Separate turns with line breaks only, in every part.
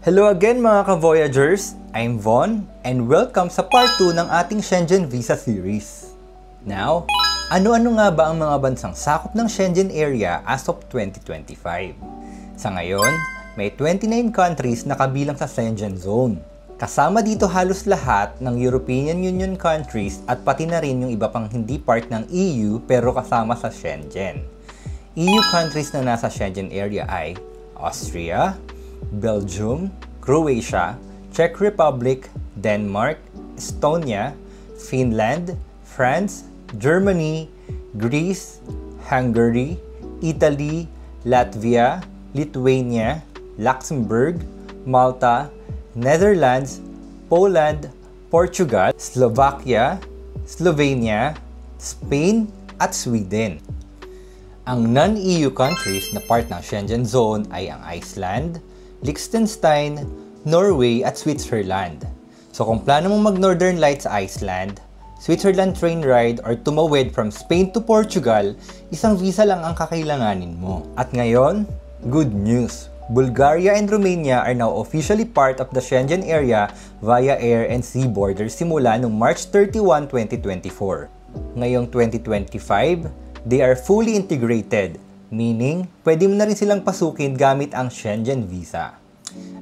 Hello again mga ka-Voyagers! I'm Von and welcome sa part 2 ng ating Schengen Visa series. Now, ano-ano nga ba ang mga bansang sakop ng Schengen area as of 2025? Sa ngayon, may 29 countries na kabilang sa Schengen Zone. Kasama dito halos lahat ng European Union countries at pati na rin yung iba pang hindi part ng EU pero kasama sa Schengen. EU countries na nasa Schengen area ay Austria, Belgium, Croatia, Czech Republic, Denmark, Estonia, Finland, France, Germany, Greece, Hungary, Italy, Latvia, Lithuania, Luxembourg, Malta, Netherlands, Poland, Portugal, Slovakia, Slovenia, Spain, at Sweden. Ang non-EU countries na part ng Schengen Zone ay ang Iceland, Liechtenstein, Norway at Switzerland. So kung plano mong mag-Northern Lights sa Iceland, Switzerland train ride or tumawid from Spain to Portugal, isang visa lang ang kakailanganin mo. At ngayon, good news! Bulgaria and Romania are now officially part of the Schengen area via air and sea borders simula noong March 31, 2024. Ngayong 2025, they are fully integrated, meaning pwede mo na rin silang pasukin gamit ang Schengen visa.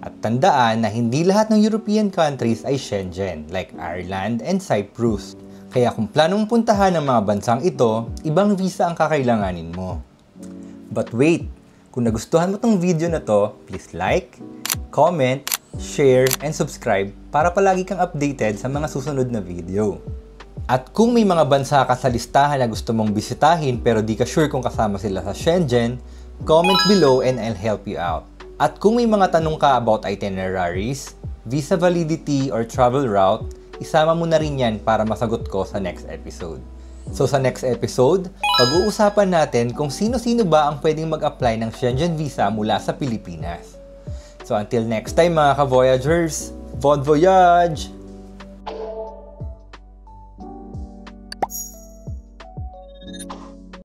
At tandaan na hindi lahat ng European countries ay Schengen, like Ireland and Cyprus. Kaya kung plano mong puntahan ng mga bansang ito, ibang visa ang kakailanganin mo. But wait! Kung nagustuhan mo tong video na to, please like, comment, share, and subscribe para palagi kang updated sa mga susunod na video. At kung may mga bansa ka sa listahan na gusto mong bisitahin pero di ka sure kung kasama sila sa Schengen, comment below and I'll help you out. At kung may mga tanong ka about itineraries, visa validity, or travel route, isama mo na rin yan para masagot ko sa next episode. So sa next episode, pag-uusapan natin kung sino-sino ba ang pwedeng mag-apply ng Schengen visa mula sa Pilipinas. So until next time mga ka-Voyagers, bon voyage!